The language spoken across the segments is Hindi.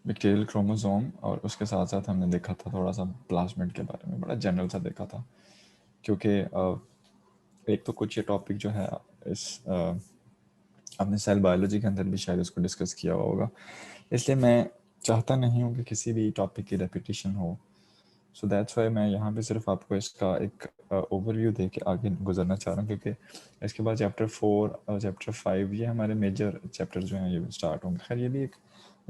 बैक्टीरियल क्रोमोसोम, और उसके साथ साथ हमने देखा था थोड़ा सा प्लाज्मिड के बारे में, बड़ा जनरल सा देखा था, क्योंकि एक तो कुछ ये टॉपिक जो है इस आपने सेल बायोलॉजी के अंदर भी शायद उसको डिस्कस किया हुआ होगा, इसलिए मैं चाहता नहीं हूँ कि किसी भी टॉपिक की रेपिटेशन हो। सो दैट्स वाई मैं यहाँ पे सिर्फ आपको इसका एक ओवरव्यू दे के आगे गुजरना चाह रहा हूँ, क्योंकि इसके बाद चैप्टर 4 और चैप्टर 5 ये हमारे मेजर चैप्टर जो हैं ये स्टार्ट होंगे। खैर ये भी एक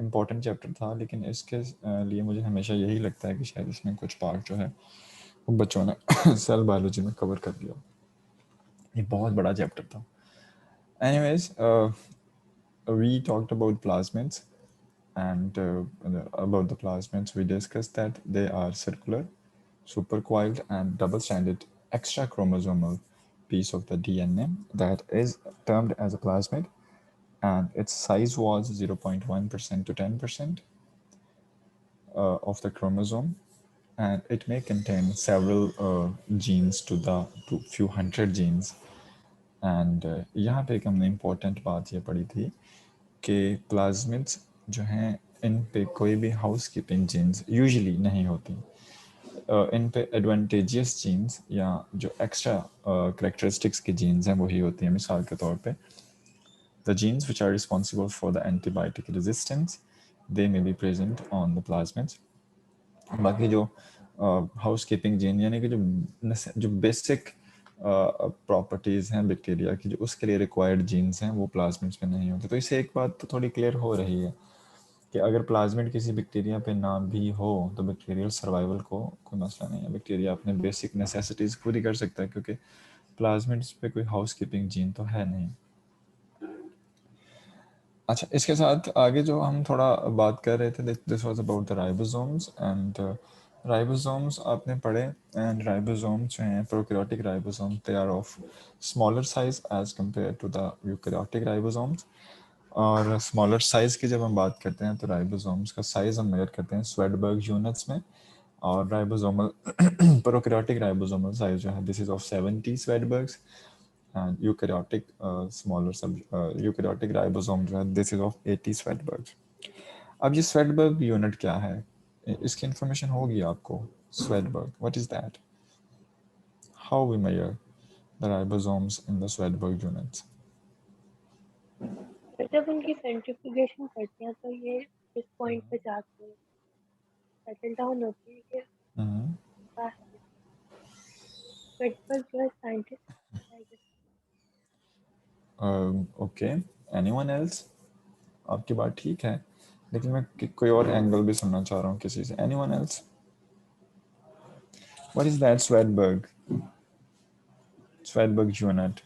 इम्पॉर्टेंट चैप्टर था, लेकिन इसके लिए मुझे हमेशा यही लगता है कि शायद इसमें कुछ पार्ट जो है वो बच्चों ने सेल बायोलॉजी में कवर कर दिया। ये बहुत बड़ा चैप्टर था। Anyways, we talked about plasmids, and about the plasmids we discussed that they are circular, supercoiled and double-stranded extra chromosomal piece of the DNA that is termed as a plasmid, and its size was 0.1% to 10% of the chromosome, and it may contain several genes to few hundred genes. And यहाँ पे एक हमने इम्पोर्टेंट बात ये पढ़ी थी कि प्लाज्मिड्स जो हैं इन पे कोई भी हाउस कीपिंग जीन्स यूजुअली नहीं होती। इन पे एडवांटेजियस जीन्स या जो एक्स्ट्रा करेक्टरिस्टिक्स की जीन्स हैं वही होती हैं। मिसाल के तौर पे the genes which are responsible for the antibiotic resistance they may be present on the plasmids। बाकी जो हाउस कीपिंग जीन यानी कि जो बेसिक प्रॉपर्टीज़ हैं बैक्टीरिया की जो उसके लिए रिक्वायर्ड जीन्स हैं वो प्लाज्मिड्स पे नहीं होते। तो इससे एक बात तो थोड़ी क्लियर हो रही है कि अगर प्लाज्मिड किसी बैक्टीरिया पे ना भी हो तो बैक्टीरियल सर्वाइवल को कोई मसला नहीं है, बैक्टीरिया अपने बेसिक नेसेसिटीज़ पूरी कर सकता है, क्योंकि प्लाज्मिड्स पे कोई हाउस कीपिंग जीन तो है नहीं। अच्छा, इसके साथ आगे जो हम थोड़ा बात कर रहे थे, this was about the ribosomes, and ribosomes आपने पढ़े। एंड राइबोसोम्स जो हैं prokaryotic ribosomes they are of smaller size as compare to the eukaryotic ribosomes. और स्मॉलर साइज की जब हम बात करते हैं तो राइबोसोम्स का साइज हम मेजर करते हैं स्वेडबर्ग यूनिट्स में, और राइबोसोमल प्रोकैरियोटिक राइबोसोमल साइज जो है this is of 70 स्वेडबर्ग्स, and eukaryotic ribosome जो है this is of 80 Svedberg। अब ये Svedberg यूनिट क्या है, इसकी इंफॉर्मेशन होगी आपको। Svedberg, what is that? How we measure the ribosomes in the Svedberg units? जब उनकी सेंट्रीफ्यूगेशन करते हैं तो ये इस पॉइंट पे जाके सेटल डाउन होती है कि क्या है। स्वेडबर्ग जो है साइंटिस्ट। Okay, anyone else? आपकी बात ठीक है, लेकिन मैं कोई और एंगल भी सुनना चाह रहा हूँ किसी से। Anyone else? What is that Svedberg unit?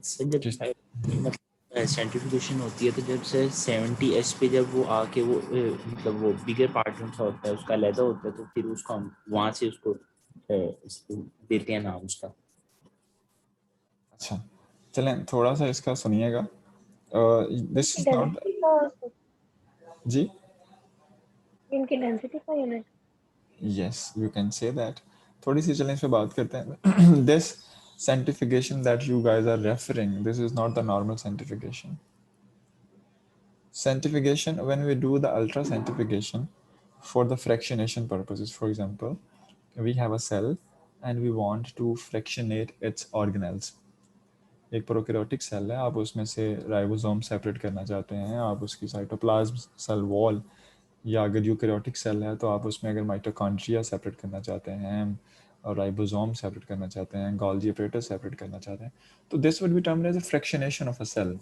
Sir जब मतलब सेंट्रीफ्यूगेशन होती है तो जब से 70 एस पे जब वो आके वो मतलब वो बिगर पार्ट सा होता है उसका लेदर होता है, तो फिर उसको हम वहां से उसको देते हैं नाम उसका। अच्छा, चलें थोड़ा सा इसका सुनिएगा। दिस इनकी इज नॉट डेंसिटी का जी, इनकी डेंसिटी का unit. Yes you can say that. थोड़ी सी चलें इस पे बात करते हैं। This sanctification that you guys are referring, this is not the normal sanctification. Sanctification, when we do the ultra sanctification for the fractionation purposes, for example, we have a cell and we want to fractionate its organelles। एक प्रोकैरियोटिक सेल है, आप उसमें से राइबोसोम सेपरेट करना चाहते हैं, आप उसकी साइटोप्लाज्म सेल वॉल, या अगर यूकैरियोटिक सेल है तो आप उसमें अगर माइटोकॉन्ड्रिया सेपरेट करना चाहते हैं और राइबोसोम सेपरेट करना चाहते हैं, गोल्गी ऑपरेटर सेपरेट करना चाहते हैं, तो this would be termed as a fractionation of a cell.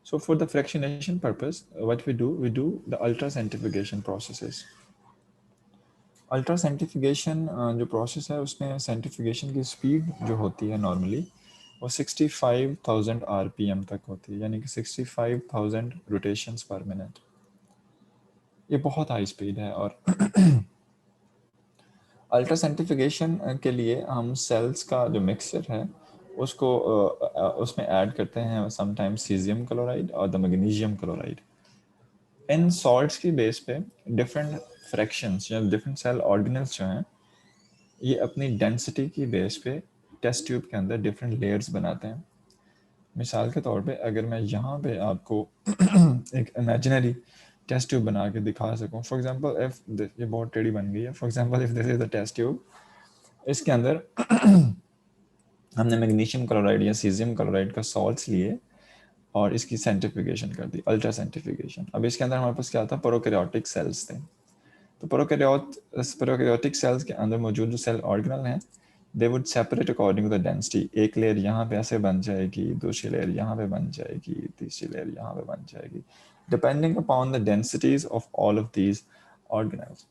So for the fractionation purpose, what we do the ultra centrifugation processes। Ultra centrifugation जो प्रोसेस है उसमें सेंट्रीफ्यूगेशन की स्पीड जो होती है नॉर्मली वो 65,000 RPM तक होती है, यानी कि 65,000 रोटेशंस पर मिनट। ये बहुत हाई स्पीड है। और अल्ट्रा सेंट्रीफ्यूगेशन के लिए हम सेल्स का जो मिक्सचर है उसको उसमें ऐड करते हैं समटाइम्स सीजियम क्लोराइड और the magnesium chloride. In salts की बेस पे डिफरेंट फ्रैक्शंस या डिफरेंट सेल ऑर्गेनल्स जो हैं ये अपनी डेंसिटी की बेस पे टेस्ट ट्यूब के अंदर डिफरेंट लेयर्स बनाते हैं। मिसाल के तौर पे अगर मैं यहाँ पे आपको एक इमेजिनरी टेस्ट ट्यूब बना के दिखा सकूँ, फॉर एग्जांपल इफ ये बहुत टेढ़ी बन गई है, for example if this is the test tube, इसके अंदर हमने मैग्नीशियम क्लोराइड या सीजियम क्लोराइड का सॉल्ट्स लिए और इसकी सेंट्रीफ्यूगेशन कर दी, अल्ट्रा सेंट्रीफ्यूगेशन। अब इसके अंदर हमारे पास क्या था, प्रोकैरियोटिक सेल्स थे। तो प्रोकैरियोटिक सेल्स के अंदर मौजूद जो सेल ऑर्गेनल हैं, they would separate according to the density. एक लेयर यहाँ पे ऐसे बन जाएगी, दूसरी लेयर यहाँ पे बन जाएगी, तीसरी लेयर यहाँ पे बन जाएगी, depending upon the densities of all of these organelles.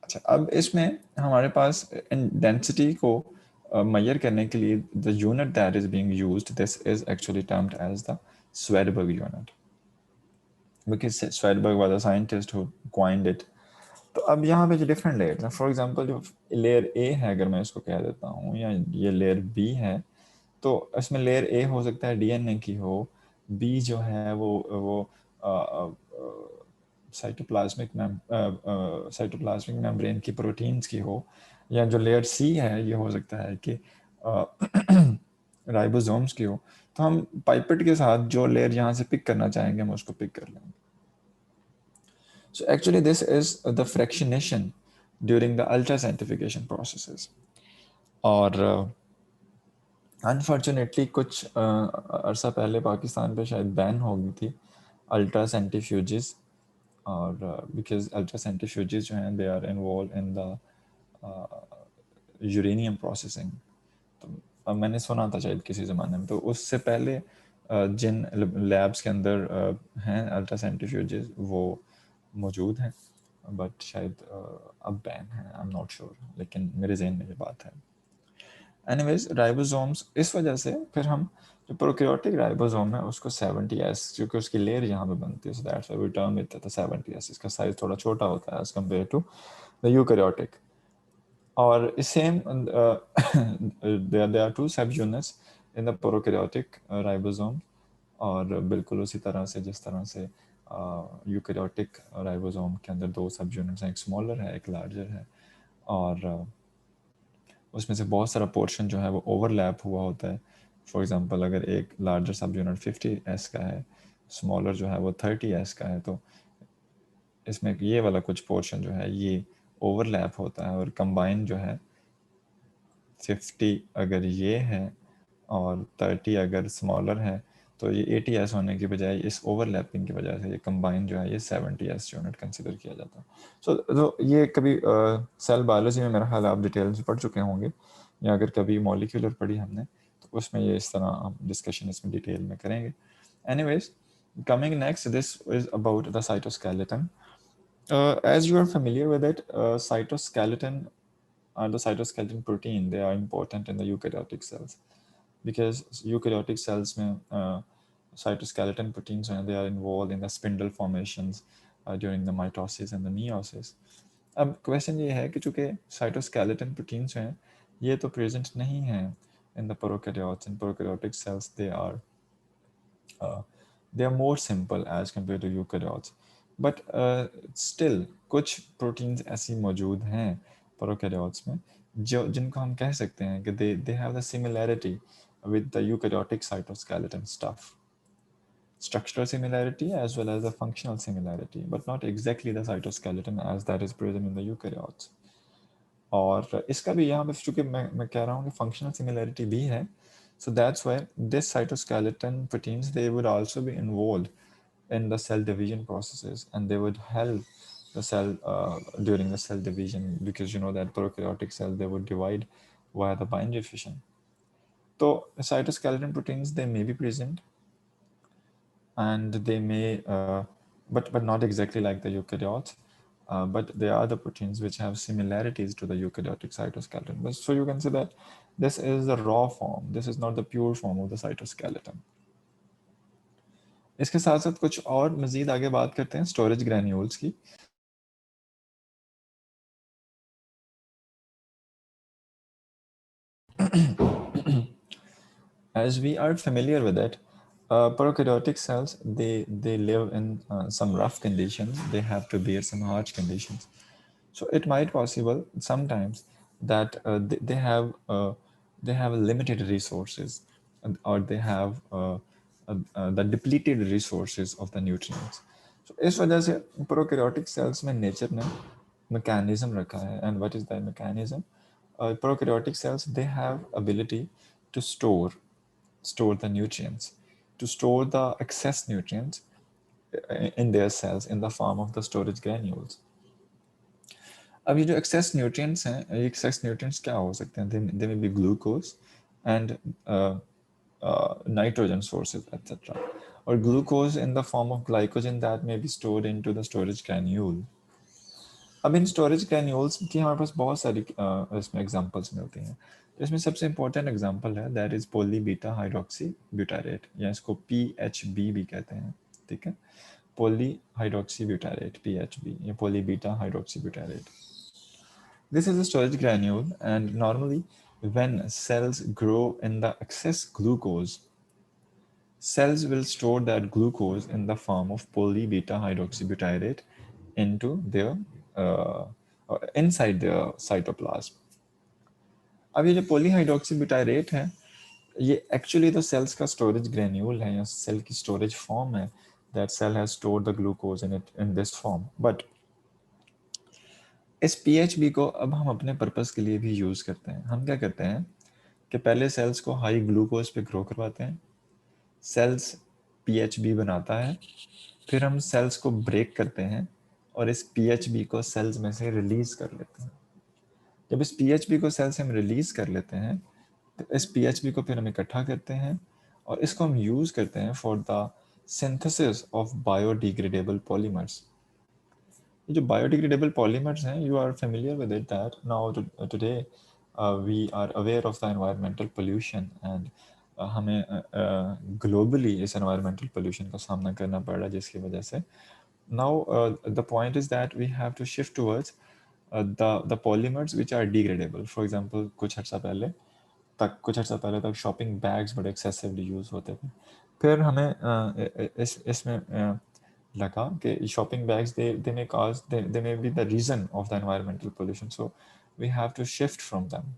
अच्छा, अब इसमें हमारे पास इन डेंसिटी को मेजर करने के लिए the unit that is being used, this is actually termed as the Swedberg unit, because Swedberg was a scientist who coined it. तो अब यहाँ पे जो डिफरेंट लेयर्स हैं, फॉर एग्जांपल जो लेयर ए है, अगर मैं इसको कह देता हूँ, या ये लेयर बी है, तो इसमें लेयर ए हो सकता है डीएनए की हो, बी जो है वो साइटोप्लाज्मिक मेम्ब्रेन की प्रोटीन्स की हो, या जो लेयर सी है ये हो सकता है कि राइबोसोम्स की हो। तो हम पाइपेट के साथ जो लेयर यहाँ से पिक करना चाहेंगे हम उसको पिक कर लेंगे। So actually this is the fractionation during the ultracentrifugation processes. और अनफॉर्चुनेटली कुछ अरसा पहले पाकिस्तान पे शायद बैन हो गई थी अल्ट्रा सेंट्रीफ्यूजेस, और बिकॉज अल्ट्रा सेंट्रीफ्यूजेस जो हैं they are involve in the uranium processing. तो अब मैंने सुना था शायद किसी ज़माने में, तो उससे पहले जिन लैब्स के अंदर हैं अल्ट्रा सेंट्रीफ्यूजेस वो मौजूद हैं, बट शायद अब बैन है, आई एम नॉट श्योर, लेकिन मेरे जहन में ये बात है। एनीवेज राइबोसोम्स, इस वजह से फिर हम जो प्रोकैरियोटिक राइबोसोम है उसको 70S, क्योंकि उसकी लेयर यहाँ पे बनती है, so that's why we term it the 70S। इसका साइज थोड़ा छोटा होता है as compare to the eukaryotic. और same there are two sub units in the prokaryotic ribosome, और बिल्कुल उसी तरह से जिस तरह से यूकैरियोटिक राइबोसोम के अंदर दो सब यूनिट्स हैं, एक स्मॉलर है एक लार्जर है, और उसमें से बहुत सारा पोर्शन जो है वो ओवरलैप हुआ होता है। फॉर एग्जांपल अगर एक लार्जर सब यूनिट 50S का है, स्मॉलर जो है वो 30S का है, तो इसमें ये वाला कुछ पोर्शन जो है ये ओवरलैप होता है, और कंबाइन जो है 50 अगर ये है और 30 अगर स्मॉलर है, तो ये 80S होने की बजाय इस ओवरलैपिंग की वजह से ये कंबाइन जो है ये 70S यूनिट कंसिडर किया जाता है। तो ये कभी सेल बायोलॉजी में मेरा ख्याल आप डिटेल से पढ़ चुके होंगे, या अगर कभी मॉलिक्यूलर पढ़ी हमने तो उसमें ये इस तरह हम डिस्कशन इसमें डिटेल में करेंगे। Anyways, coming next, this is about the cytoskeleton. As you are familiar with it, cytoskeleton the cytoskeleton protein, they are important in the eukaryotic cells, because eukaryotic cells में cytoskeleton proteins हैं, they are involved in the spindle formations during the mitosis and the meiosis. अब क्वेश्चन ये है कि चूँकि cytoskeleton proteins हैं ये तो प्रेजेंट नहीं हैं in the prokaryotes, in prokaryotic cells they are more simple as compared to eukaryotes, but still कुछ proteins ऐसी मौजूद हैं prokaryotes में जो जिनको हम कह सकते हैं कि they have the similarity with the eukaryotic cytoskeleton stuff, structural similarity as well as the functional similarity, but not exactly the cytoskeleton as that is present in the eukaryotes. और इसका भी यहाँ पे चूँकि मैं कह रहा हूँ कि functional similarity भी है, so that's why this cytoskeleton proteins, they would also be involved in the cell division processes, and they would help the cell during the cell division, because you know that prokaryotic cells, they would divide via the binary fission. So cytoskeleton proteins, they may be present, and they may but not exactly like the eukaryotes, but they are the proteins which have similarities to the eukaryotic cytoskeleton. So you can say that this is the raw form, this is not the pure form of the cytoskeleton. इसके साथ साथ कुछ और मजीद आगे बात करते हैं स्टोरेज ग्रैन्यूल्स की। As we are familiar with it, prokaryotic cells, they live in some rough conditions, they have to bear some harsh conditions. So it might possible sometimes that they have they have limited resources, or they have the depleted resources of the nutrients. So इस वजह से prokaryotic cells में nature ने mechanism रखा है. And what is that mechanism? Prokaryotic cells, they have ability to store the nutrients, to store the excess nutrients in their cells in the form of the storage granules. अब ये जो एक्सेस न्यूट्रिएंट्स हैं, ये एक्सेस न्यूट्रिएंट्स क्या हो सकते हैं? They may be glucose and nitrogen sources, etc. Or glucose in the form of glycogen that may be stored into the storage granule. अब इन स्टोरेज ग्रैन्यूल्स की हमारे पास बहुत सारी इसमें एग्जांपल्स मिलती हैं. इसमें सबसे इंपॉर्टेंट एग्जांपल है that is poly beta hydroxy butyrate, या इसको PHB भी कहते हैं. ठीक है, पोली हाइड्रोक्सी ब्यूटारेट, PHB, या poly beta hydroxy butyrate. This is a storage granule, and normally when cells grow in the excess glucose, cells will store that glucose in the form of poly-beta hydroxybutyrate into their inside their cytoplasm. अब ये जो polyhydroxybutyrate है, ये actually तो cells का storage granule है, या cell की storage form है, that cell has stored the glucose in it in this form. But इस PHB को अब हम अपने पर्पस के लिए भी यूज़ करते हैं. हम क्या करते हैं कि पहले सेल्स को हाई ग्लूकोज पे ग्रो करवाते हैं, सेल्स PHB बनाता है, फिर हम सेल्स को ब्रेक करते हैं और इस PHB को सेल्स में से रिलीज़ कर लेते हैं. जब इस PHB को सेल से हम रिलीज़ कर लेते हैं तो इस PHB को फिर हम इकट्ठा करते हैं और इसको हम यूज़ करते हैं for the synthesis of biodegradable polymers. ये जो बायोडिग्रेडेबल पॉलीमर्स हैं, you are familiar with it that now today we are aware of the environmental pollution, and हमें ग्लोबली इस एनवायरमेंटल पोल्यूशन का सामना करना पड़ रहा है, जिसकी वजह से now the point is that we have to shift towards the polymers which are degradable. For example, कुछ अर्सा पहले तक शॉपिंग बैग्स बड़े एक्सेसिवली यूज़ होते थे. फिर हमें इसमें लगा कि shopping bags they may cause, they may be the reason of the environmental pollution, so we have to shift from them.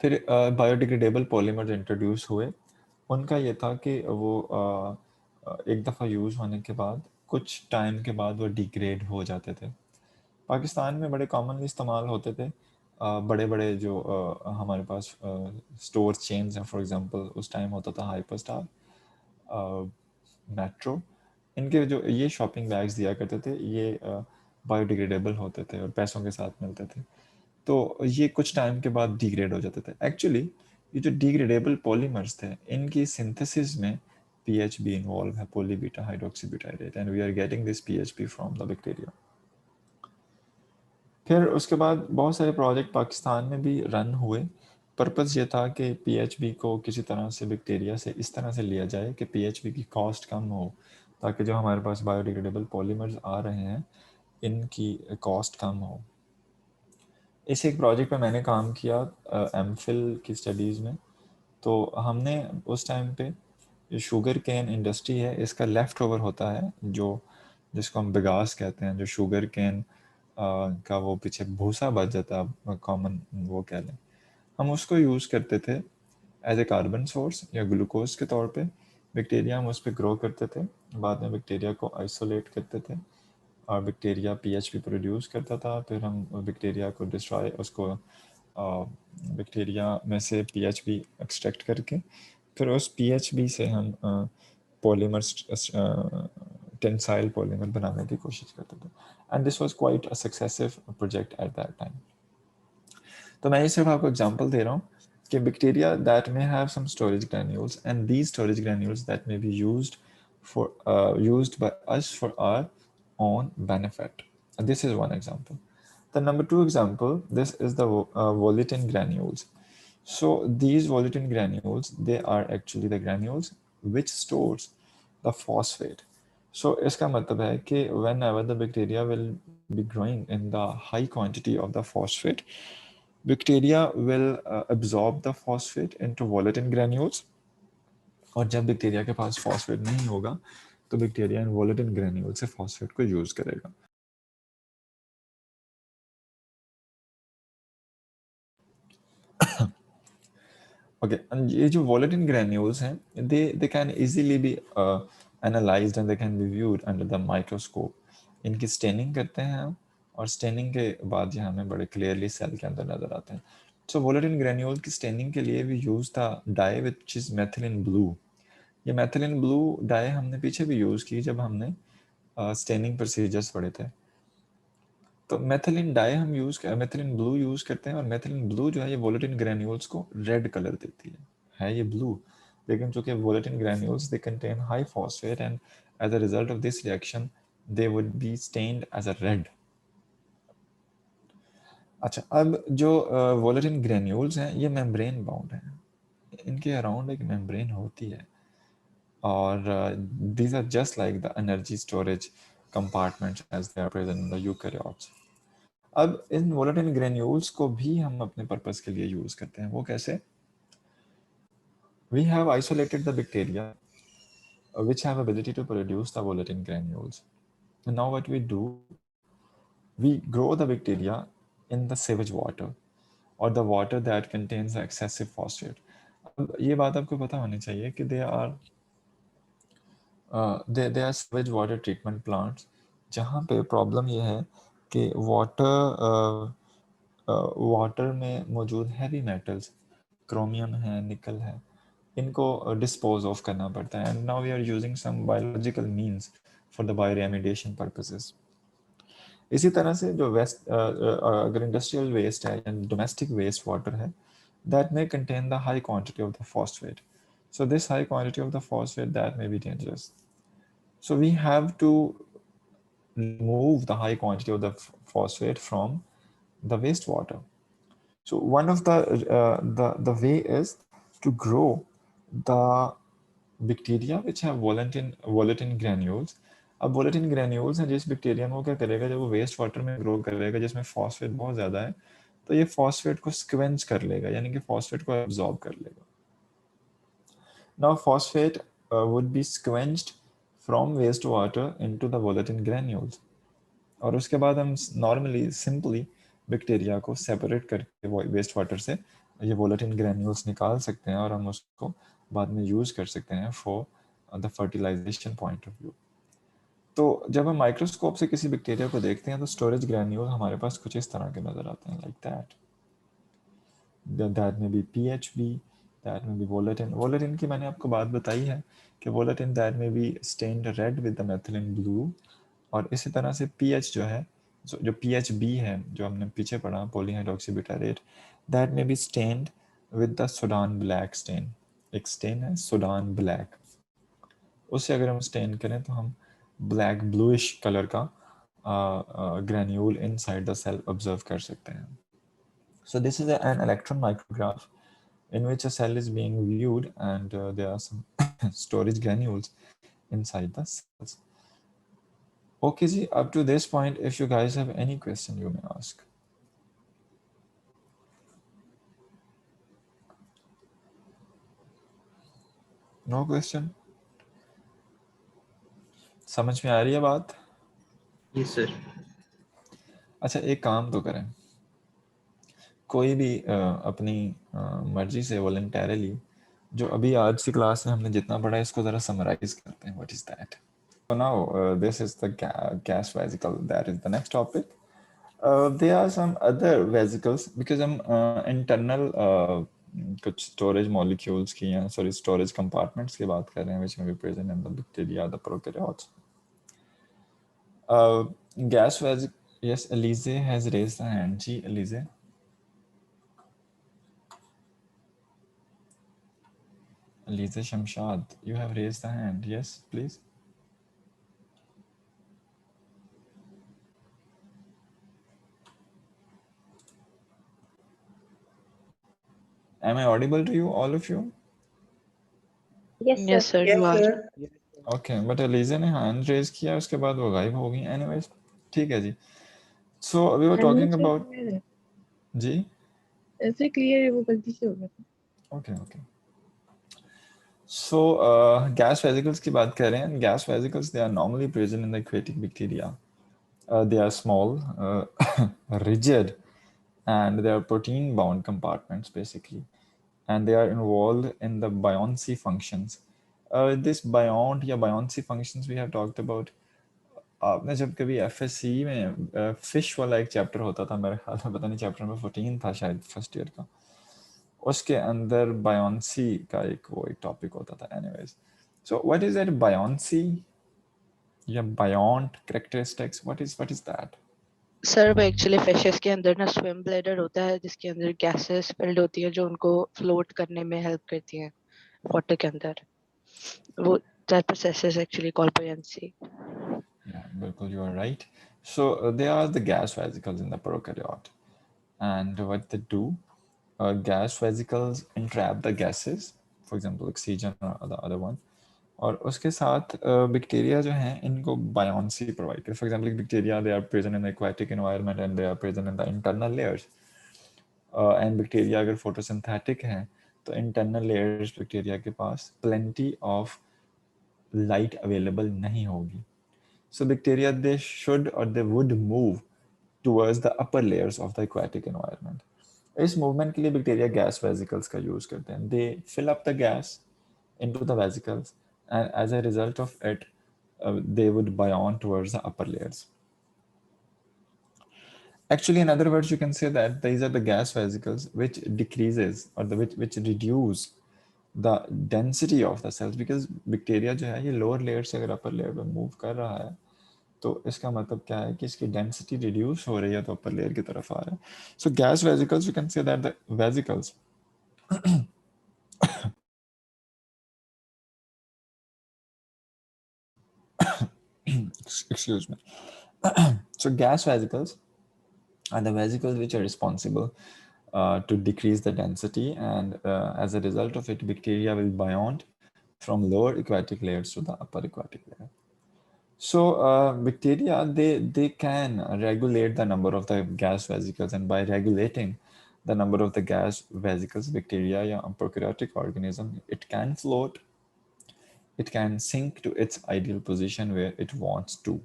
फिर बायोडिग्रेडेबल पॉलीमर्स इंट्रोड्यूस हुए. उनका ये था कि वो एक दफ़ा यूज़ होने के बाद कुछ टाइम के बाद वो डिग्रेड हो जाते थे. पाकिस्तान में बड़े कॉमनली इस्तेमाल होते थे. बड़े बड़े जो हमारे पास स्टोर चेन्स हैं, फॉर एग्जांपल उस टाइम होता था हाइपर स्टार, मेट्रो, इनके जो ये शॉपिंग बैग्स दिया करते थे, ये बायोडिग्रेडेबल होते थे और पैसों के साथ मिलते थे. तो ये कुछ टाइम के बाद डिग्रेड हो जाते थे. एक्चुअली ये जो डिग्रेडेबल पॉलीमर्स थे, इनकी सिंथेसिस में PHB इन्वॉल्व है, poly beta hydroxybutyrate, and we are getting this PHB from the bacteria. फिर उसके बाद बहुत सारे प्रोजेक्ट पाकिस्तान में भी रन हुए. पर्पस ये था कि PHB को किसी तरह से बैक्टीरिया से इस तरह से लिया जाए कि PHB की कॉस्ट कम हो, ताकि जो हमारे पास बायोडिग्रेडेबल पॉलीमर्स आ रहे हैं इनकी कॉस्ट कम हो. इस एक प्रोजेक्ट पे मैंने काम किया MPhil की स्टडीज़ में. तो हमने उस टाइम पे जो शुगर केन इंडस्ट्री है, इसका लेफ़्ट ओवर होता है, जो जिसको हम बिगास कहते हैं, जो शुगर केन का वो पीछे भूसा बच जाता है, कॉमन वो कह लें, हम उसको यूज़ करते थे एज ए कार्बन सोर्स या ग्लूकोज के तौर पे. बैक्टीरिया हम उस पर ग्रो करते थे. बाद में बैक्टीरिया को आइसोलेट करते थे और बैक्टीरिया PHB प्रोड्यूस करता था. फिर हम बैक्टीरिया को डिस्ट्रॉय, उसको बैक्टीरिया में से PHB एक्सट्रैक्ट करके फिर उस PHB से हम पॉलीमर्स, टेंसाइल पॉलीमर बनाने की कोशिश करते थे. And this was quite a successive project at that time. तो मैं ये सिर्फ आपको एग्जांपल दे रहा हूँ कि bacteria that may have some storage granules, and these storage granules that may be used by us for our own benefit. This is one example. The number 2 example, this is the Volitin granules. So these Volitin granules, they are actually the granules which stores the phosphate. So इसका मतलब है कि whenever the bacteria will be growing in the high quantity of the phosphate, bacteria will absorb the phosphate into Volitin granules. और जब बैक्टीरिया के पास फॉस्फेट नहीं होगा तो बैक्टीरिया इन वोलेटिन ग्रैन्यूल से फॉस्फेट को यूज करेगा. ओके, ये जो वोलेटिन ग्रेन्यूल्स हैं they can easily B analysed and they can be viewed under the microscope. इनकी स्टेनिंग करते हैं हम, और स्टेनिंग के बाद ये हमें बड़े क्लियरली सेल के अंदर नजर आते हैं। सो वोलेटिन ग्रेन्यूल की स्टेनिंग के लिए we use the dye which is methylene blue. ये मेथिलिन ब्लू डाई हमने पीछे भी यूज की जब हमने स्टेनिंग प्रोसीजर्स पढ़े थे। तो मेथिलिन डाई हम मेथिलिन ब्लू यूज करते हैं, और मेथिलिन ब्लू जो है ये वोलेटिन ग्रेन्यूल्स को रेड कलर देती है ये ब्लू, लेकिन चूंकि volutin granules they contain high phosphate and as a result of this reaction they would be stained as a red. अच्छा, अब जो वोलेटिन ग्रेन्यूल्स हैं ये मेम्ब्रेन बाउंड हैं, इनके अराउंड एक मेम्ब्रेन होती है, और these are just like the energy storage compartments as they are present in the eukaryotes. अब इन वोलेटिन ग्रेन्यूल्स को भी हम अपने पर्पस के लिए यूज करते हैं। वो कैसे? We have isolated the bacteria which have ability to produce the volatin granules. And now what we do, we grow the bacteria in the sewage water or the water that contains excessive phosphate. अब ये बात आपको पता होनी चाहिए कि they are sewage water treatment plants जहाँ पे प्रॉब्लम ये है कि वाटर में मौजूद हैवी मेटल्स, क्रोमियम है, निकल है, इनको डिस्पोज ऑफ करना पड़ता है। And now we are using some biological means for the bioremediation purposes. इसी तरह से जो अगर इंडस्ट्रियल वेस्ट है या डोमेस्टिक वेस्ट वाटर है, that may contain the high quantity of the phosphate. So this high quantity of the phosphate that may be dangerous. So we have to remove the high quantity of the phosphate from the wastewater. So one of the way is to grow the bacteria which have volatin granules. अब वोलेटिन ग्रेन्यूल्स हैं जिस बैक्टीरिया में, वो क्या करेगा, जब वो वेस्ट वाटर में ग्रो करेगा जिसमें फॉस्फेट बहुत ज़्यादा है, तो ये फॉस्फेट को स्क्वेंच कर लेगा, यानी कि फॉस्फेट को एब्जॉर्ब कर लेगा। Now phosphate would be quenched from waste water into the volutin granules, और उसके बाद हम नॉर्मली सिंपली बैक्टीरिया को सेपरेट करके वेस्ट वाटर से ये वोलेटिन ग्रेन्यूल्स निकाल सकते हैं, और हम उसको बाद में यूज कर सकते हैं for the fertilization point of view. तो जब हम माइक्रोस्कोप से किसी बैक्टीरिया को देखते हैं तो स्टोरेज ग्रैन्यूल हमारे पास कुछ इस तरह के नजर आते हैं, like that may be PHB, that may be volutin. Volutin की मैंने आपको बात बताई है कि volutin that may be stained red with the methylene blue, और इसी तरह से पीएच जो है, जो पीएचबी है जो हमने पीछे पढ़ा, polyhydroxybutyrate, that may be stained with the Sudan black stain. एक स्टेन है सुडान ब्लैक, उससे अगर हम स्टेन करें तो हम ब्लैक ब्लूइश कलर का granule inside the cell observe कर सकते हैं। So this is an electron micrograph in which a cell is being viewed, and there are some storage granules inside the cells. Okay ji, up to this point, if you guys have any question, you may ask. No question? समझ में आ रही है बात? Yes sir. अच्छा, एक काम तो करें, कोई भी अपनी मर्जी से वॉलंटरली जो अभी आज की क्लास में हमने जितना पढ़ा है इसको जरा समराइज करते हैं। What is that? So now this is the gas vesicle, that is the next topic. There are some other vesicles because हम internal कुछ storage molecules की या storage compartments की बात कर रहे हैं which may be present in the bacteria, the prokaryotes. Gas vesicle, yes, Elise has raised the hand. Ji Elise. Elise Shamshad, you have raised the hand. Yes, please. Am I audible to you, all of you? Yes sir, you are. Okay, but Elise ने hand raise किया, उसके बाद वो गायब हो गई। Anyways, ठीक है जी। So we were talking about जी, ऐसे क्लियर है, वो गलती से हो गया था। Okay. So gas vesicles की बात कर रहे हैं। Gas vesicles, they are normally present in the aquatic bacteria. They are small, rigid, and they are protein-bound compartments basically. and they are involved in the buoyancy functions. This buoyant या buoyancy functions we have talked about. आपने जब कभी FSC में फिश वाला एक चैप्टर होता था, मेरे ख्याल में पता नहीं चैप्टर नंबर 14 था शायद फर्स्ट ईयर का, उसके अंदर buoyancy का एक टॉपिक होता था. Anyways, so what is that buoyancy या buoyant characteristics? What is that? Sir वो एक्चुअली फिशेस के अंदर ना स्विम ब्लैडर होता है जिसके अंदर गैसेस फिल्ड होती है जो उनको फ्लोट करने में हेल्प करती हैं वाटर के अंदर. वो that process is actually called buoyancy. Yeah, बिल्कुल, you are right. So they are the gas vesicles in the prokaryote, and what they do, gas vesicles entrap the gases, for example oxygen or the other one, और उसके साथ बैक्टीरिया जो हैं इनको buoyancy provide करते. For example, bacteria, they are present in the aquatic environment and they are present in the internal layers. And bacteria अगर photosynthetic हैं तो internal layers bacteria के पास plenty of light available नहीं होगी. So bacteria, they should or they would move towards the upper layers of the aquatic environment. इस movement के लिए bacteria gas vesicles का use करते हैं. They fill up the gas into the vesicles, and as a result of it, they would buoyant towards the upper layers. Actually, in other words, you can say that these are the gas vesicles which decreases or which reduce the density of the cells, because bacteria जो है ये lower layer से अगर upper layer पे move कर रहा है तो इसका मतलब क्या है कि इसकी डेंसिटी रिड्यूस हो रही है तो अपर लेयर की तरफ आ रहा है. सो gas vesicles, you can say that the vesicles excuse me. So gas vesicles are the vesicles which are responsible to decrease the density, and as a result of it, bacteria will buoyant from lower aquatic layers to the upper aquatic layer. So bacteria, they can regulate the number of the gas vesicles, and by regulating the number of the gas vesicles, bacteria, a prokaryotic organism, it can float, it can sink to its ideal position where it wants to,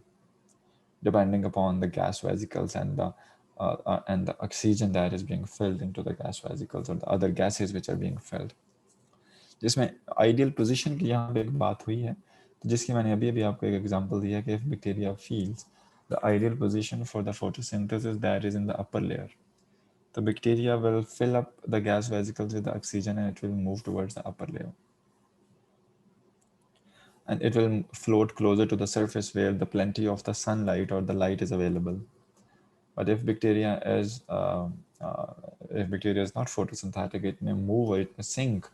depending upon the gas vesicles and the oxygen that is being filled into the gas vesicles or the other gases which are being filled. जिसमें आइडियल पोजीशन की यहाँ पे एक बात हुई है, तो जिसकी मैंने अभी अभी आपको एक एग्जांपल दिया कि if bacteria feels the ideal position for the photosynthesis that is in the upper layer, the bacteria will fill up the gas vesicles with the oxygen and it will move towards the upper layer. And it will float closer to the surface where the plenty of the sunlight or the light is available. But if bacteria is not photosynthetic, it may move or it may sink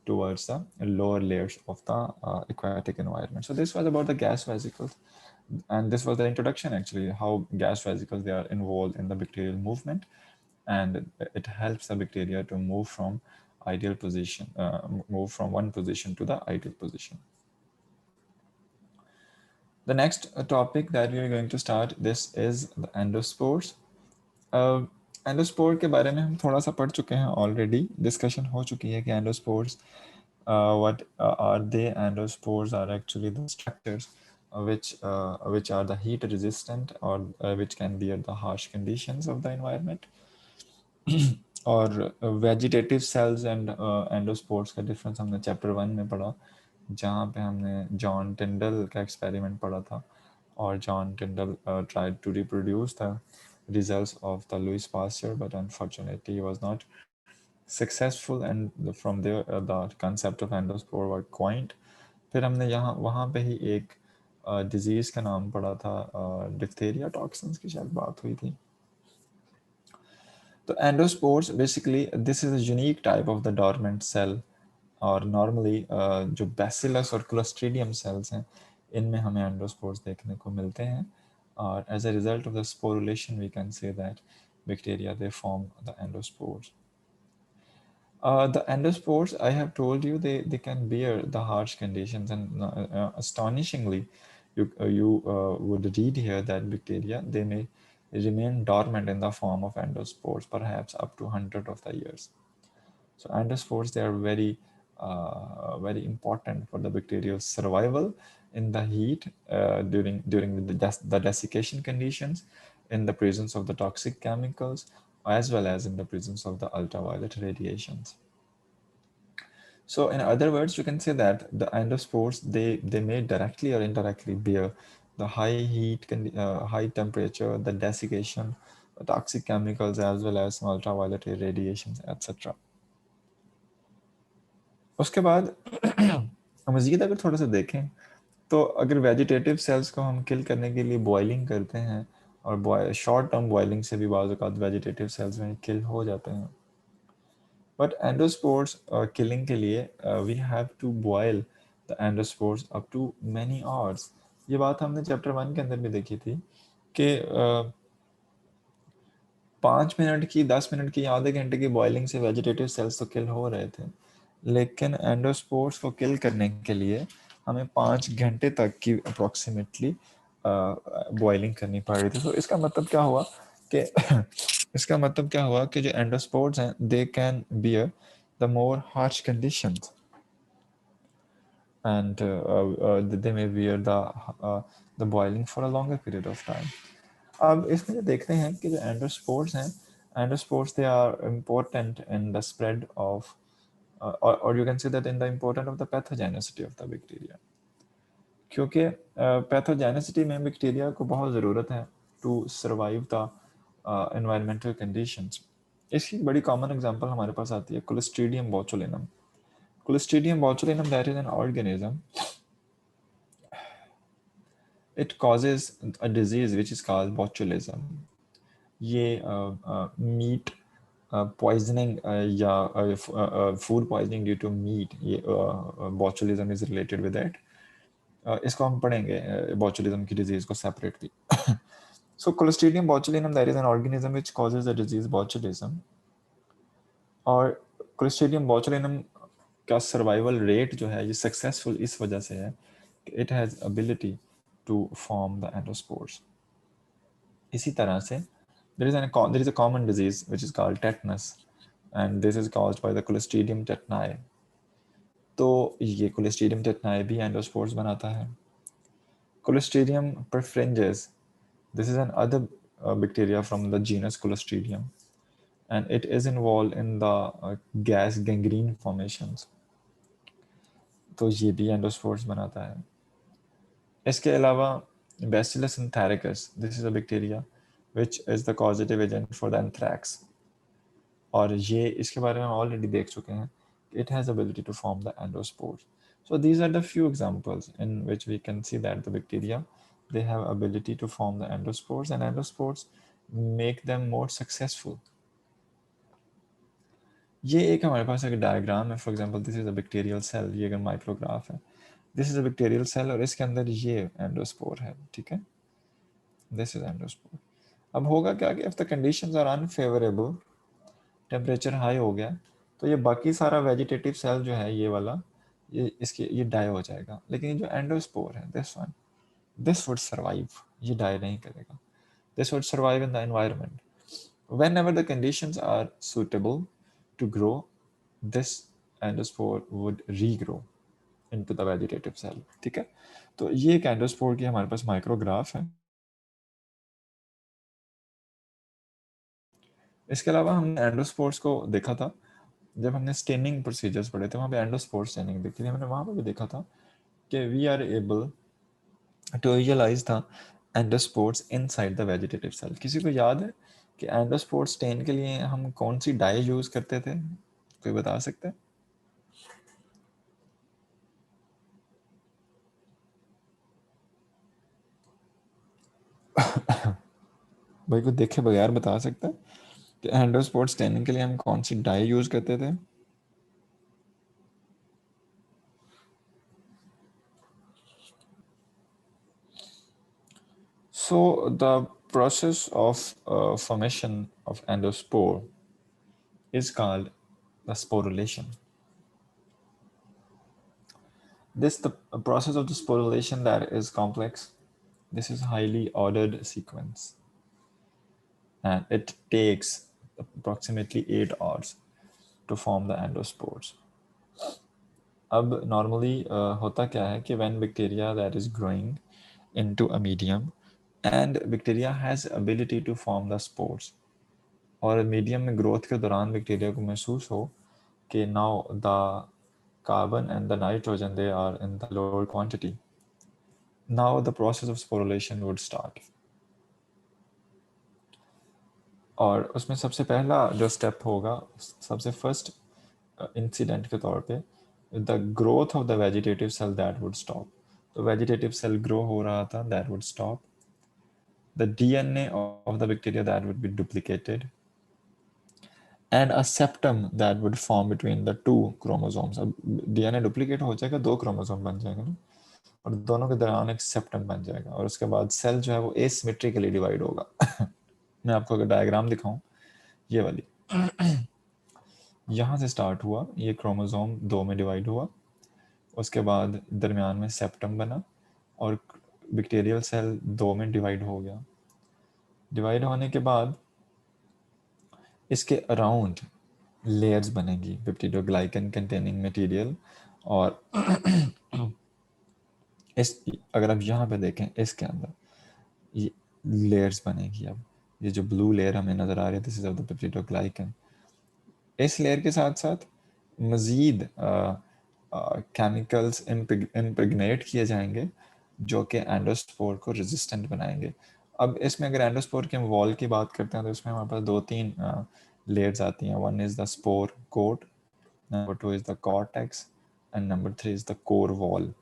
towards the lower layers of the aquatic environment. So this was about the gas vesicles, and this was the introduction actually, how gas vesicles, they are involved in the bacterial movement, and it helps the bacteria to move from ideal position, move from one position to the ideal position. The next topic that we are going to start, this is the endospores. Endospore के बारे में हम थोड़ा सा पढ़ चुके हैं ऑलरेडी, डिस्कशन हो चुकी है कि endospores, what are they? Endospores are actually the structures which are the heat resistant or which can bear the harsh conditions of the environment. और वेजिटेटिव सेल्स एंड एंडोस्पोर्स का डिफरेंस हमने चैप्टर 1 में पढ़ा, जहाँ पे हमने जॉन टिंडल का एक्सपेरिमेंट पढ़ा था, और John टिंडल tried to reproduce the results of the Louis Pasteur, but unfortunately he was not successful, and from there the concept of endospore were coined. फिर हमने वहाँ पे ही एक डिजीज़ का नाम पढ़ा था, डिप्थेरिया टॉक्सिन्स की शायद बात हुई थी. तो endospores, basically this is a unique type of the dormant cell, और normally जो bacillus और clostridium cells हैं इनमें हमें endospores देखने को मिलते हैं, और as a result of the sporulation we can say that bacteria, they form the endospores. The endospores, I have told you, they can bear the harsh conditions, and astonishingly you would read here that bacteria, they may remain dormant in the form of endospores perhaps up to 100 of the years. So endospores, they are very very important for the bacterial survival in the heat, during the desiccation conditions, in the presence of the toxic chemicals, as well as in the presence of the ultraviolet radiations. So in other words, you can say that the endospores, they may directly or indirectly bear the high heat, high temperature, the desiccation, the toxic chemicals, as well as some ultraviolet radiations, etc. उसके बाद मज़ीद अगर थोड़ा सा देखें तो अगर वेजिटेटिव सेल्स को हम किल करने के लिए बॉइलिंग करते हैं, और शॉर्ट टर्म बॉइलिंग से भी बाज़ औक़ात वेजिटेटिव सेल्स में किल हो जाते हैं, बट एंडोस्पोर्स किलिंग के लिए we have to boil the endospores up to many hours. ये बात हमने चैप्टर 1 के अंदर भी देखी थी कि 5 मिनट की, 10 मिनट की, आधे घंटे की बॉइलिंग से वेजिटेटिव सेल्स तो किल हो रहे थे, लेकिन एंडोस्पोर्स को किल करने के लिए हमें 5 घंटे तक की अप्रॉक्सीमेटली बॉइलिंग करनी पड़ रही थी. तो इसका मतलब क्या हुआ कि इसका मतलब क्या हुआ कि जो एंडोस्पोर्स हैं, they can bear the more harsh conditions and they may bear the boiling for a longer period of time. अब इसमें जो देखते हैं कि जो एंडोस्पोर्स हैं, endospores they are important in the spread of or you can say that in the important of the pathogenicity of the bacteria, क्योंकि पैथोजेनिसिटी में बैक्टीरिया को बहुत ज़रूरत है to survive the environmental conditions. इसकी बड़ी कॉमन एग्जांपल हमारे पास आती है Clostridium botulinum. Clostridium botulinum, that is an organism. It causes a disease which is called botulism. ये मीट पॉइजनिंग या food poisoning due to meat, ये botulism is related with that. इसको हम पढ़ेंगे botulism की disease को separately. So Clostridium botulinum, that is an organism which causes the disease botulism. और Clostridium botulinum का सर्वाइवल रेट जो है ये सक्सेसफुल इस वजह से है कि it has ability to form the endospores. इसी तरह से there is a common disease which is called tetanus, and this is caused by the Clostridium tetani. तो ये Clostridium tetani भी एंडोस्पोर्स बनाता है. Clostridium perfringens, this is another bacteria from the genus Clostridium, and it is involved in the gas gangrene formations. तो ये भी एंडोस्पोर्स बनाता है. इसके अलावा Bacillus anthracus, this is a bacteria which is the causative agent for the anthrax, और ये इसके बारे में हम ऑलरेडी देख चुके हैं. It has ability to form the endospores. So these are the few examples in which we can see that the bacteria, they have ability to form the endospores, and endospores make them more successful. ये एक हमारे पास एक डायग्राम है. For example this is a bacterial cell, ये अगर माइक्रोग्राफ है, this is a bacterial cell और इसके अंदर ये एंडोस्पोर है. ठीक है, दिस इज एंडोस्पोर. अब होगा क्या कि if the conditions are unfavourable, temperature high हो गया, तो ये बाकी सारा वेजिटेटिव सेल जो है ये वाला, ये डाई हो जाएगा. लेकिन ये जो एंडोस्पोर है, this one, this would survive, ये डाई नहीं करेगा. This would survive in the environment. Whenever the conditions are suitable to grow, this endospore would regrow into the vegetative cell. ठीक है, तो ये एक एंडोस्पोर की हमारे पास माइक्रोग्राफ है. इसके अलावा हमने एंडोस्पोर्स को देखा था जब हमने स्टेनिंग प्रोसीजर्स पढ़े थे, वहाँ पे एंडोस्पोर स्टेनिंग देखी थी हमने. वहाँ पे भी देखा था कि we are able to visualise the endospores inside the vegetative cell. किसी को याद है कि एंडोस्पोर स्टेन के लिए हम कौन सी डाई यूज करते थे? कोई बता सकता है? भाई को देखे बगैर बता सकता है कि एंडोस्पोर स्टेनिंग के लिए हम कौन सी डाई यूज करते थे? So the process of formation of endospore is called the sporulation. The process of the sporulation that is complex. This is highly ordered sequence, and it takes approximately 8 hours to form the endospores. अब normally होता क्या है कि when bacteria that is growing into a medium and bacteria has ability to form the spores, और मीडियम में ग्रोथ के दौरान बैक्टीरिया को महसूस हो कि now the carbon and the nitrogen, they are in the lower quantity. Now the process of sporulation would start. और उसमें सबसे पहला जो स्टेप होगा, सबसे फर्स्ट इंसिडेंट के तौर पे, the growth of the vegetative cell that would stop. तो वेजिटेटिव सेल ग्रो हो रहा था, that would stop. The DNA of the bacteria that would be duplicated and a septum that would form between the two chromosomes. अब DNA डुप्लीकेट हो जाएगा, 2 क्रोमोसोम बन जाएंगे ना, और दोनों के दरमियान एक सेप्टम बन जाएगा, और उसके बाद सेल जो है वो एसिमेट्रिकली डिवाइड होगा. मैं आपको अगर डायग्राम दिखाऊं, ये वाली यहाँ से स्टार्ट हुआ, ये क्रोमोसोम 2 में डिवाइड हुआ, उसके बाद दरमियान में सेप्टम बना, और बैक्टीरियल सेल 2 में डिवाइड हो गया. डिवाइड होने के बाद इसके अराउंड लेयर्स बनेगी, पेप्टिडोग्लाइकन कंटेनिंग मटेरियल. और इस, अगर आप यहाँ पे देखें, इसके अंदर ये लेयर्स बनेगी. अब ये जो ब्लू लेयर हमें नज़र आ रही है, this is of the peptidoglycan. इस लेयर के साथ साथ मज़ीद केमिकल्स इम्प्रेग्नेट किए जाएंगे जो कि एंडोस्पोर को रेजिस्टेंट बनाएंगे. अब इसमें अगर एंडोस्पोर के वॉल की बात करते हैं तो इसमें हमारे पास 2-3 लेयर्स आती हैं. One is the spore coat, number 2 is the cortex, and number 3 is the core wall.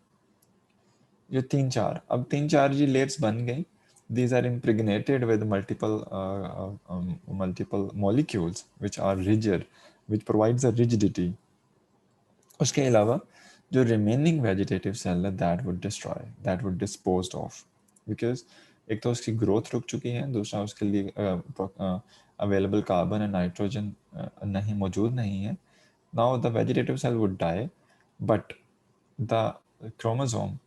ये 3-4, अब 3-4 ये लेयर्स बन गई. These are impregnated with multiple molecules which are rigid, which provides a rigidity. उसके अलावा जो remaining vegetative cell है, that would destroy, that would disposed of, because एक तो उसकी growth रुक चुकी है, दूसरा उसके लिए available carbon and nitrogen नहीं मौजूद नहीं है. Now the vegetative cell would die, but the chromosome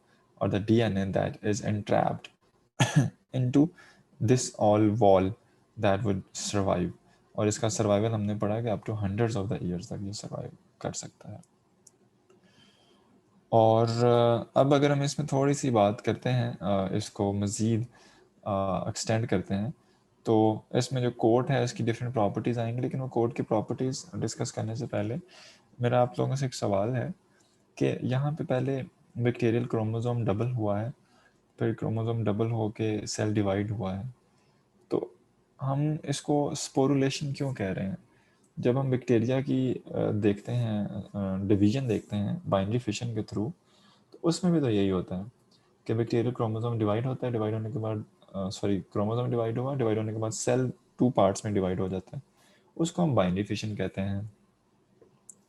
or the DNA that is entrapped into this all wall that would survive. और इसका सर्वाइवल हमने पढ़ा कि up to hundreds of the years तक ये सर्वाइव कर सकता है. और अब अगर हम इसमें थोड़ी सी बात करते हैं, इसको मज़ीद एक्सटेंड करते हैं, तो इसमें जो कोट है इसकी डिफरेंट प्रॉपर्टीज़ आएंगी. लेकिन वो कोट की प्रॉपर्टीज़ डिस्कस करने से पहले मेरा आप लोगों से एक सवाल है कि यहाँ पे पहले बैक्टीरियल क्रोमोसोम डबल हुआ है, फिर क्रोमोसोम डबल होके सेल डिवाइड हुआ है, तो हम इसको स्पोरुलेशन क्यों कह रहे हैं? जब हम बैक्टीरिया की देखते हैं, डिवीजन देखते हैं बाइनरी फिशन के थ्रू, तो उसमें भी तो यही होता है कि बैक्टीरियल क्रोमोसोम डिवाइड होता है, डिवाइड होने के बाद क्रोमोसोम डिवाइड हुआ, डिवाइड होने के बाद सेल 2 पार्ट्स में डिवाइड हो जाता है, उसको हम बाइनरी फिशन कहते हैं.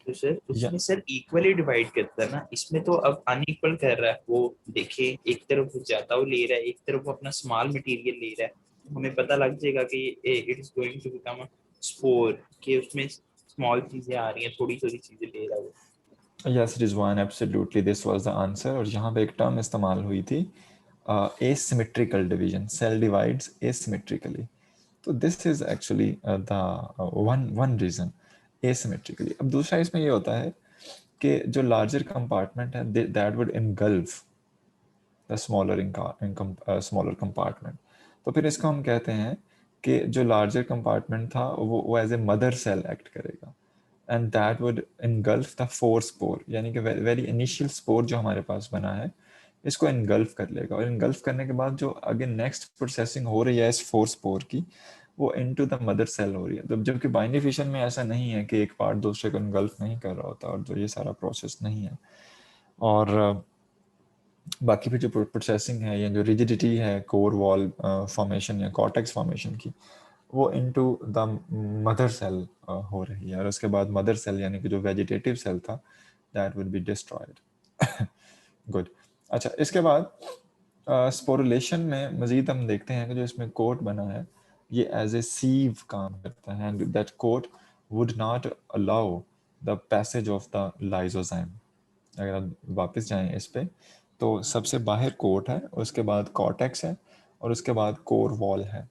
तो सर उसमें सर इक्वली डिवाइड करता है ना, इसमें तो अब अनइक्वल कर रहा है. वो देखिए एक तरफ वो ज्यादा वो ले रहा है, एक तरफ वो अपना स्मॉल मटेरियल ले रहा है. हमें पता लग जाएगा कि it is going to become a spore, कि उसमें स्मॉल चीजें आ रही हैं, थोड़ी थोड़ी चीजें ले रहा है. Yes, Rizwan, absolutely. This was the answer. और यहाँ पे एक टर्म इस्तेमाल हुई थी, asymmetrical division. Cell divides asymmetrically. तो this is actually the one reason, asymmetrically. अब दूसरा इसमें ये होता है कि जो larger compartment है, that would engulf the smaller compartment. तो फिर इसको हम कहते हैं कि जो larger compartment था वो as a mother cell act करेगा, and that would engulf the 4 spore, यानी कि very initial spore जो हमारे पास बना है इसको engulf कर लेगा. और engulf करने के बाद जो अगेन नेक्स्ट प्रोसेसिंग हो रही है इस 4 spore की, वो into the mother cell हो रही है. तो जबकि बाइनरी फिशन में ऐसा नहीं है कि एक पार्ट दूसरे को engulf नहीं कर रहा होता, और जो ये सारा प्रोसेस नहीं है. और बाकी फिर जो प्रोसेसिंग है या जो रिजिडिटी है कोर वॉल फॉर्मेशन या कॉर्टेक्स फॉर्मेशन की, वो इनटू द मदर सेल हो रही है. और उसके बाद मदर सेल यानी कि जो वेजिटेटिव सेल था, that will be destroyed. Good. अच्छा, इसके बाद स्पोरुलेशन में मज़ीद हम देखते हैं कि जो इसमें कोट बना है ये एज ए सीव काम करता है, and that coat would not allow the passage of the lysozyme. अगर आप वापस जाएं इस पे, तो सबसे बाहर कोट है, उसके बाद कॉर्टेक्स है, और उसके बाद कोर वॉल है.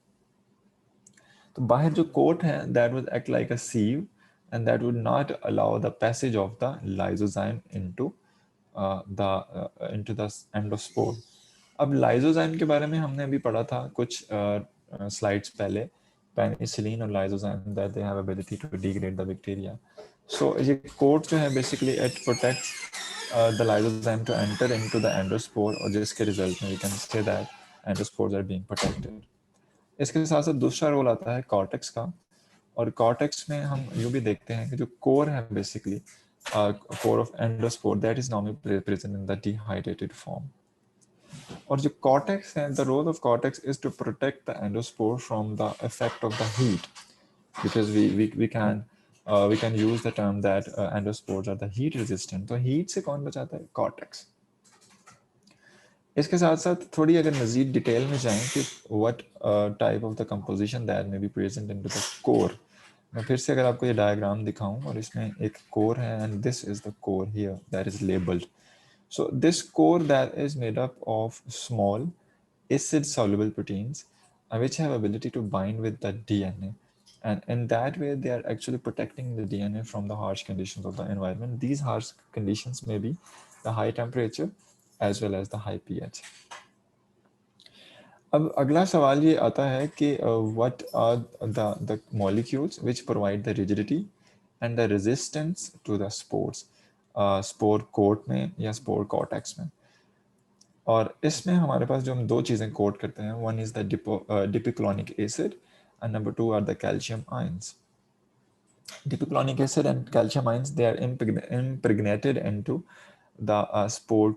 तो बाहर जो कोट है that would act like a sieve, and that would not allow the passage of the lysozyme into the endospore. अब लाइजोजाइम के बारे में हमने अभी पढ़ा था कुछ स्लाइड्स पहले, पेनिसिलिन और lysozyme that they have ability to degrade the bacteria. So ये कोट जो है basically it protects the lysozyme to enter into the endospore, और जिसके रिजल्ट में we can say that endospores are being protected. इसके साथ साथ दूसरा रोल आता है कॉर्टेक्स का, और कॉर्टेक्स में हम यूँ भी देखते हैं कि जो कोर है basically core of endospore that is normally present in the dehydrated form. और जो कॉर्टेक्स है, the role of cortex is to protect the endospore from the effect of the heat, because we can use the term that endospores are the heat resistant. तो heat से कौन बचाता है? कॉर्टेक्स. इसके साथ साथ थोड़ी अगर मज़ीद डिटेल में जाएं कि what type of the composition that may be present into the core, मैं फिर से अगर आपको ये डायग्राम दिखाऊं, और इसमें एक core है and this is the core here that is labeled. So this core that is made up of small acid soluble proteins which have ability to bind with the DNA, and in that way they are actually protecting the DNA from the harsh conditions of the environment. These harsh conditions may be the high temperature as well as the high pH. अब अगला सवाल ये आता है कि what are the molecules which provide the rigidity and the resistance to the spores, spore coat में या spore cortex में. और इसमें हमारे पास जो हम दो चीज़ें कोट करते हैं, one is the dipicolinic acid and number two are the calcium ions. Dipicolonic acid and calcium ions, they are impregnated into the spore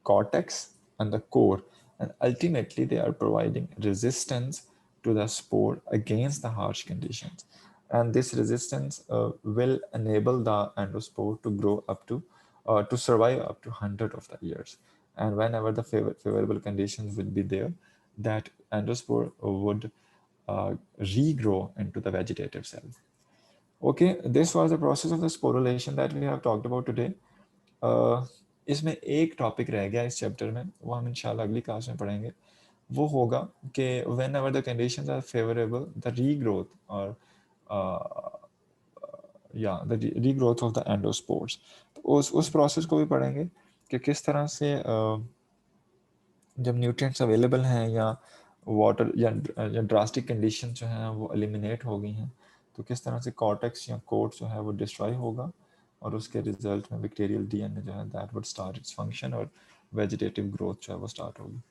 cortex and the core, and ultimately they are providing resistance to the spore against the harsh conditions, and this resistance will enable the endospore to grow up to survive up to 100 of the years. And whenever the favorable conditions will be there, that endospore would regrow into the vegetative cell. Okay, this was the process of the sporulation that we have talked about today. इसमें एक टॉपिक रह गया इस चैप्टर में, वो हम इंशाल्लाह अगली क्लास में पढ़ेंगे. वो होगा कि whenever the conditions are favorable, the regrowth or the regrowth of the endospores. तो उस प्रोसेस को भी पढ़ेंगे कि किस तरह से जब न्यूट्रिएंट्स अवेलेबल हैं या वाटर या ड्रास्टिक कंडीशन जो हैं वो एलिमिनेट हो गई हैं, तो किस तरह से कॉर्टेक्स या कोट जो है वो डिस्ट्रॉय होगा, और उसके रिजल्ट में बैक्टीरियल डीएनए जो है that would start its function, और वेजिटेटिव ग्रोथ जो है वो स्टार्ट होगी.